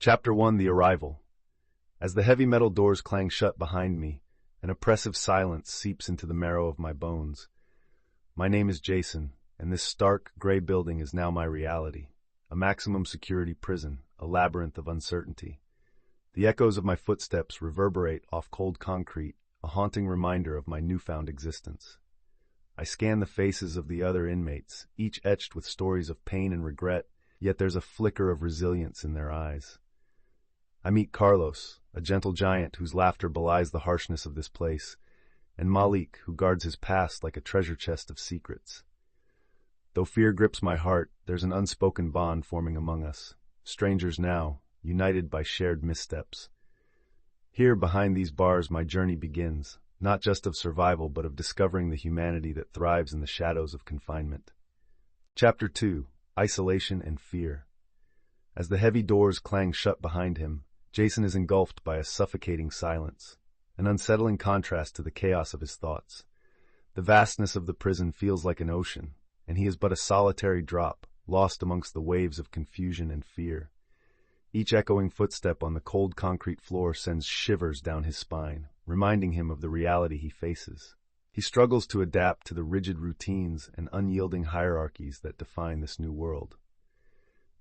Chapter 1: The Arrival. As the heavy metal doors clang shut behind me, an oppressive silence seeps into the marrow of my bones. My name is Jason, and this stark, gray building is now my reality. A maximum security prison, a labyrinth of uncertainty. The echoes of my footsteps reverberate off cold concrete, a haunting reminder of my newfound existence. I scan the faces of the other inmates, each etched with stories of pain and regret, yet there's a flicker of resilience in their eyes. I meet Carlos, a gentle giant whose laughter belies the harshness of this place, and Malik, who guards his past like a treasure chest of secrets. Though fear grips my heart, there's an unspoken bond forming among us, strangers now, united by shared missteps. Here, behind these bars, my journey begins, not just of survival but of discovering the humanity that thrives in the shadows of confinement. Chapter 2: Isolation and Fear. As the heavy doors clang shut behind him, Jason is engulfed by a suffocating silence, an unsettling contrast to the chaos of his thoughts. The vastness of the prison feels like an ocean, and he is but a solitary drop, lost amongst the waves of confusion and fear. Each echoing footstep on the cold concrete floor sends shivers down his spine, reminding him of the reality he faces. He struggles to adapt to the rigid routines and unyielding hierarchies that define this new world.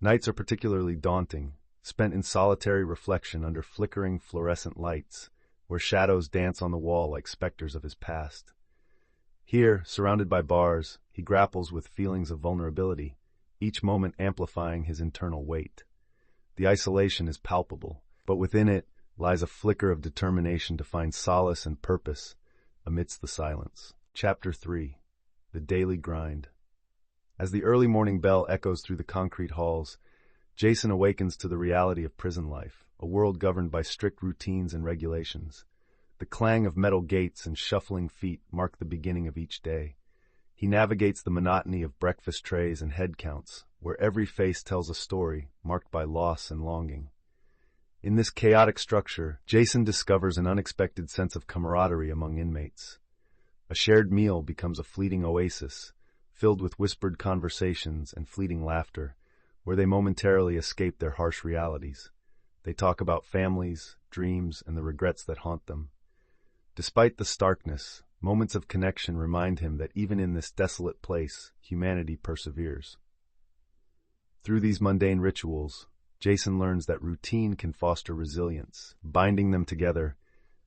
Nights are particularly daunting, spent in solitary reflection under flickering fluorescent lights, where shadows dance on the wall like specters of his past. Here, surrounded by bars, he grapples with feelings of vulnerability, each moment amplifying his internal weight. The isolation is palpable, but within it lies a flicker of determination to find solace and purpose amidst the silence. Chapter 3: The Daily Grind. As the early morning bell echoes through the concrete halls, Jason awakens to the reality of prison life, a world governed by strict routines and regulations. The clang of metal gates and shuffling feet mark the beginning of each day. He navigates the monotony of breakfast trays and head counts, where every face tells a story marked by loss and longing. In this chaotic structure, Jason discovers an unexpected sense of camaraderie among inmates. A shared meal becomes a fleeting oasis, filled with whispered conversations and fleeting laughter, where they momentarily escape their harsh realities. They talk about families, dreams, and the regrets that haunt them. Despite the starkness, moments of connection remind him that even in this desolate place, humanity perseveres. Through these mundane rituals, Jason learns that routine can foster resilience, binding them together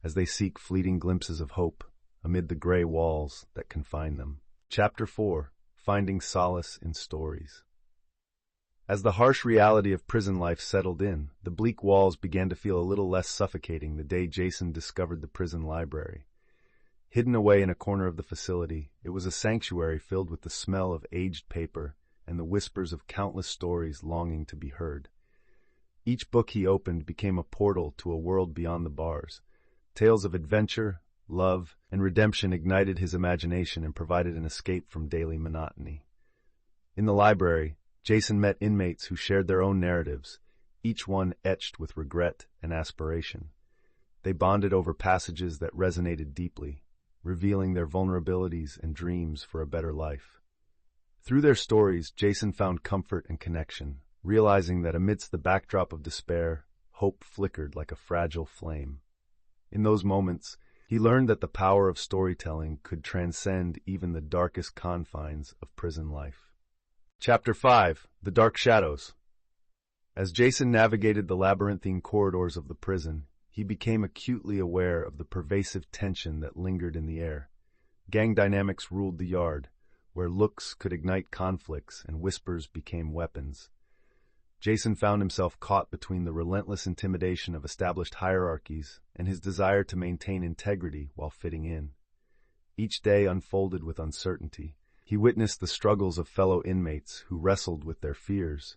as they seek fleeting glimpses of hope amid the gray walls that confine them. Chapter 4: Finding Solace in Stories. As the harsh reality of prison life settled in, the bleak walls began to feel a little less suffocating the day Jason discovered the prison library. Hidden away in a corner of the facility, it was a sanctuary filled with the smell of aged paper and the whispers of countless stories longing to be heard. Each book he opened became a portal to a world beyond the bars. Tales of adventure, love, and redemption ignited his imagination and provided an escape from daily monotony. In the library, Jason met inmates who shared their own narratives, each one etched with regret and aspiration. They bonded over passages that resonated deeply, revealing their vulnerabilities and dreams for a better life. Through their stories, Jason found comfort and connection, realizing that amidst the backdrop of despair, hope flickered like a fragile flame. In those moments, he learned that the power of storytelling could transcend even the darkest confines of prison life. Chapter 5: The Dark Shadows. As Jason navigated the labyrinthine corridors of the prison, he became acutely aware of the pervasive tension that lingered in the air. Gang dynamics ruled the yard, where looks could ignite conflicts and whispers became weapons. Jason found himself caught between the relentless intimidation of established hierarchies and his desire to maintain integrity while fitting in. Each day unfolded with uncertainty. He witnessed the struggles of fellow inmates who wrestled with their fears,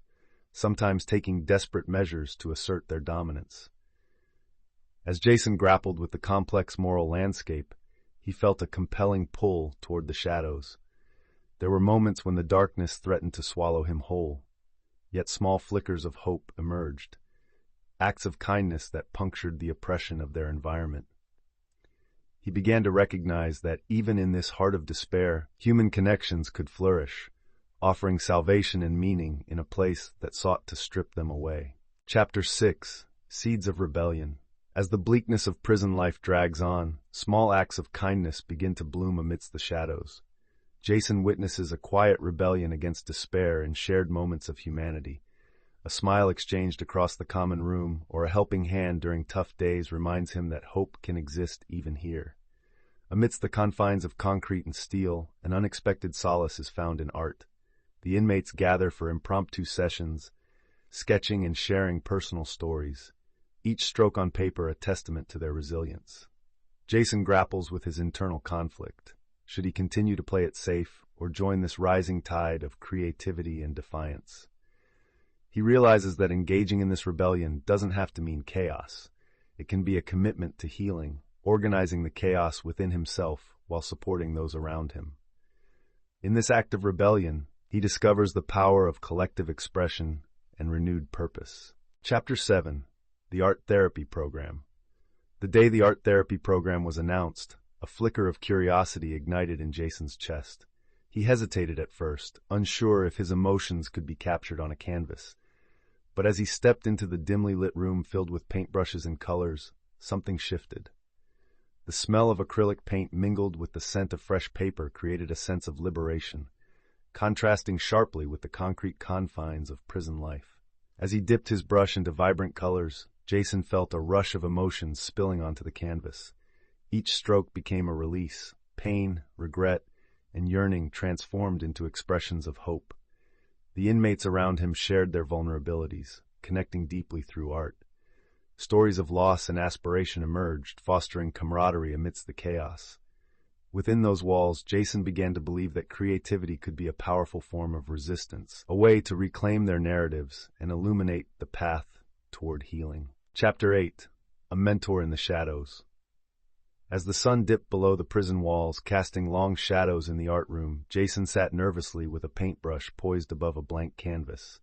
sometimes taking desperate measures to assert their dominance. As Jason grappled with the complex moral landscape, he felt a compelling pull toward the shadows. There were moments when the darkness threatened to swallow him whole, yet small flickers of hope emerged, acts of kindness that punctured the oppression of their environment. He began to recognize that even in this heart of despair, human connections could flourish, offering salvation and meaning in a place that sought to strip them away. Chapter 6: Seeds of Rebellion. As the bleakness of prison life drags on, small acts of kindness begin to bloom amidst the shadows. Jason witnesses a quiet rebellion against despair in shared moments of humanity. A smile exchanged across the common room or a helping hand during tough days reminds him that hope can exist even here. Amidst the confines of concrete and steel, an unexpected solace is found in art. The inmates gather for impromptu sessions, sketching and sharing personal stories, each stroke on paper a testament to their resilience. Jason grapples with his internal conflict. Should he continue to play it safe or join this rising tide of creativity and defiance? He realizes that engaging in this rebellion doesn't have to mean chaos. It can be a commitment to healing, organizing the chaos within himself while supporting those around him. In this act of rebellion, he discovers the power of collective expression and renewed purpose. Chapter 7: The Art Therapy Program. The day the art therapy program was announced, a flicker of curiosity ignited in Jason's chest. He hesitated at first, unsure if his emotions could be captured on a canvas. But as he stepped into the dimly lit room filled with paintbrushes and colors, something shifted. The smell of acrylic paint mingled with the scent of fresh paper created a sense of liberation, contrasting sharply with the concrete confines of prison life. As he dipped his brush into vibrant colors, Jason felt a rush of emotions spilling onto the canvas. Each stroke became a release. Pain, regret, and yearning transformed into expressions of hope. The inmates around him shared their vulnerabilities, connecting deeply through art. Stories of loss and aspiration emerged, fostering camaraderie amidst the chaos. Within those walls, Jason began to believe that creativity could be a powerful form of resistance, a way to reclaim their narratives and illuminate the path toward healing. Chapter 8: A Mentor in the Shadows. As the sun dipped below the prison walls, casting long shadows in the art room, Jason sat nervously with a paintbrush poised above a blank canvas.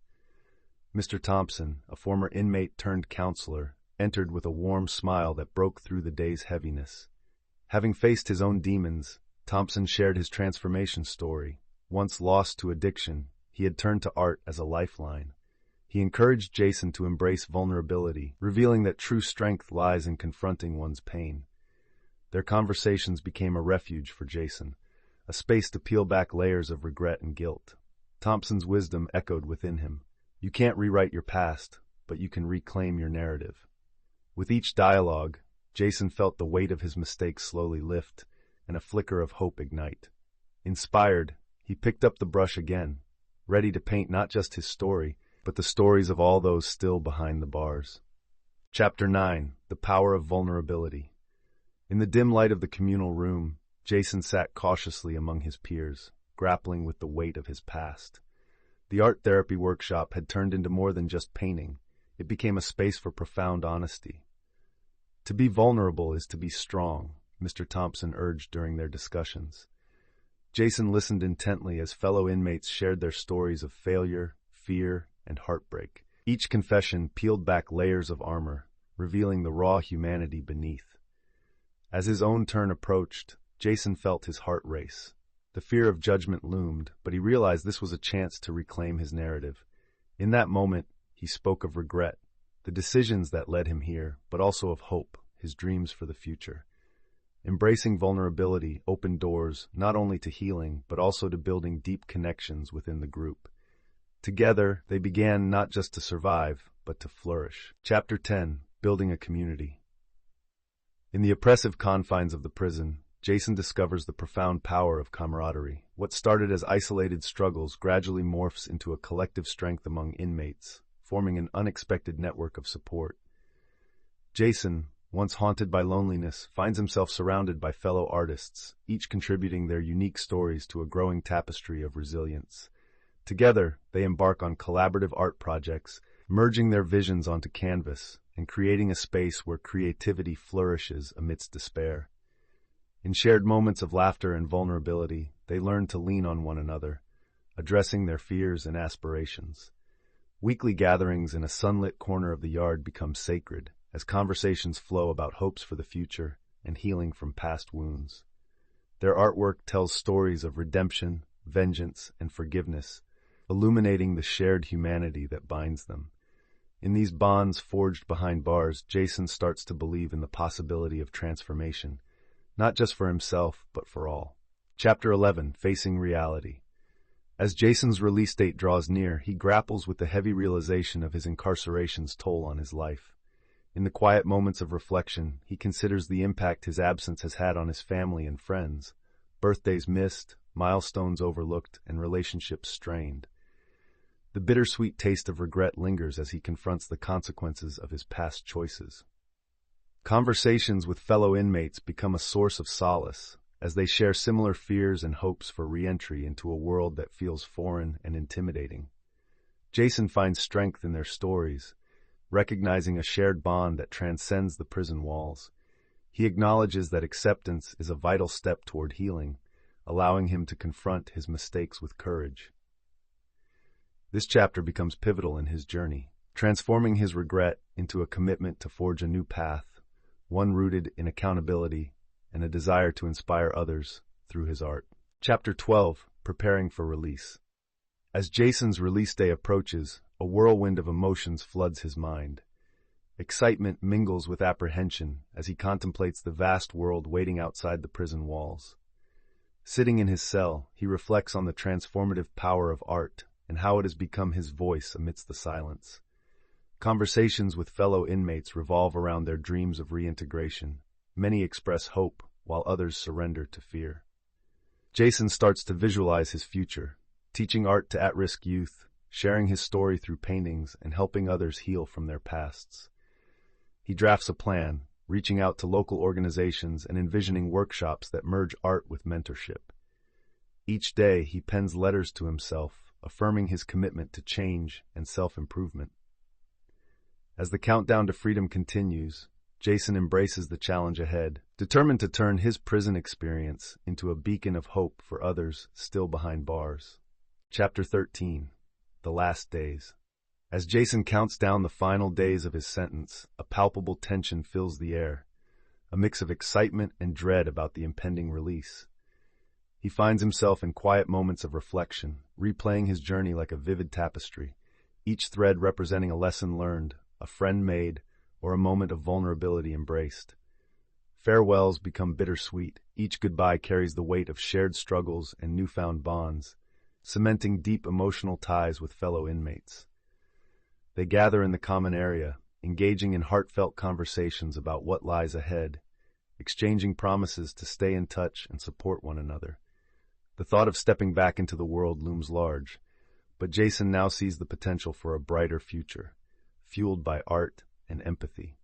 Mr. Thompson, a former inmate turned counselor, entered with a warm smile that broke through the day's heaviness. Having faced his own demons, Thompson shared his transformation story. Once lost to addiction, he had turned to art as a lifeline. He encouraged Jason to embrace vulnerability, revealing that true strength lies in confronting one's pain. Their conversations became a refuge for Jason, a space to peel back layers of regret and guilt. Thompson's wisdom echoed within him. You can't rewrite your past, but you can reclaim your narrative. With each dialogue, Jason felt the weight of his mistakes slowly lift and a flicker of hope ignite. Inspired, he picked up the brush again, ready to paint not just his story, but the stories of all those still behind the bars. Chapter 9: The Power of Vulnerability. In the dim light of the communal room, Jason sat cautiously among his peers, grappling with the weight of his past. The art therapy workshop had turned into more than just painting. It became a space for profound honesty. To be vulnerable is to be strong, Mr. Thompson urged during their discussions. Jason listened intently as fellow inmates shared their stories of failure, fear, and heartbreak. Each confession peeled back layers of armor, revealing the raw humanity beneath. As his own turn approached, Jason felt his heart race. The fear of judgment loomed, but he realized this was a chance to reclaim his narrative. In that moment, he spoke of regret, the decisions that led him here, but also of hope, his dreams for the future. Embracing vulnerability opened doors not only to healing, but also to building deep connections within the group. Together, they began not just to survive, but to flourish. Chapter 10: Building a Community. In the oppressive confines of the prison, Jason discovers the profound power of camaraderie. What started as isolated struggles gradually morphs into a collective strength among inmates, forming an unexpected network of support. Jason, once haunted by loneliness, finds himself surrounded by fellow artists, each contributing their unique stories to a growing tapestry of resilience. Together, they embark on collaborative art projects, merging their visions onto canvas and creating a space where creativity flourishes amidst despair. In shared moments of laughter and vulnerability, they learn to lean on one another, addressing their fears and aspirations. Weekly gatherings in a sunlit corner of the yard become sacred, as conversations flow about hopes for the future and healing from past wounds. Their artwork tells stories of redemption, vengeance, and forgiveness, illuminating the shared humanity that binds them. In these bonds forged behind bars, Jason starts to believe in the possibility of transformation, not just for himself, but for all. Chapter 11, Facing Reality. As Jason's release date draws near, he grapples with the heavy realization of his incarceration's toll on his life. In the quiet moments of reflection, he considers the impact his absence has had on his family and friends. Birthdays missed, milestones overlooked, and relationships strained. The bittersweet taste of regret lingers as he confronts the consequences of his past choices. Conversations with fellow inmates become a source of solace, as they share similar fears and hopes for re-entry into a world that feels foreign and intimidating. Jason finds strength in their stories, recognizing a shared bond that transcends the prison walls. He acknowledges that acceptance is a vital step toward healing, allowing him to confront his mistakes with courage. This chapter becomes pivotal in his journey, transforming his regret into a commitment to forge a new path, one rooted in accountability and a desire to inspire others through his art. Chapter 12, Preparing for Release. As Jason's release day approaches, a whirlwind of emotions floods his mind. Excitement mingles with apprehension as he contemplates the vast world waiting outside the prison walls. Sitting in his cell, he reflects on the transformative power of art and how it has become his voice amidst the silence. Conversations with fellow inmates revolve around their dreams of reintegration. Many express hope, while others surrender to fear. Jason starts to visualize his future, teaching art to at-risk youth, sharing his story through paintings, and helping others heal from their pasts. He drafts a plan, reaching out to local organizations and envisioning workshops that merge art with mentorship. Each day, he pens letters to himself, affirming his commitment to change and self-improvement. As the countdown to freedom continues, Jason embraces the challenge ahead, determined to turn his prison experience into a beacon of hope for others still behind bars. Chapter 13, The Last Days. As Jason counts down the final days of his sentence, a palpable tension fills the air, a mix of excitement and dread about the impending release. He finds himself in quiet moments of reflection, replaying his journey like a vivid tapestry, each thread representing a lesson learned, a friend made, or a moment of vulnerability embraced. Farewells become bittersweet. Each goodbye carries the weight of shared struggles and newfound bonds, cementing deep emotional ties with fellow inmates. They gather in the common area, engaging in heartfelt conversations about what lies ahead, exchanging promises to stay in touch and support one another. The thought of stepping back into the world looms large, but Jason now sees the potential for a brighter future, fueled by art and empathy.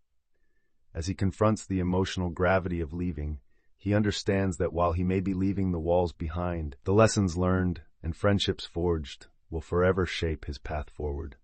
As he confronts the emotional gravity of leaving, he understands that while he may be leaving the walls behind, the lessons learned and friendships forged will forever shape his path forward.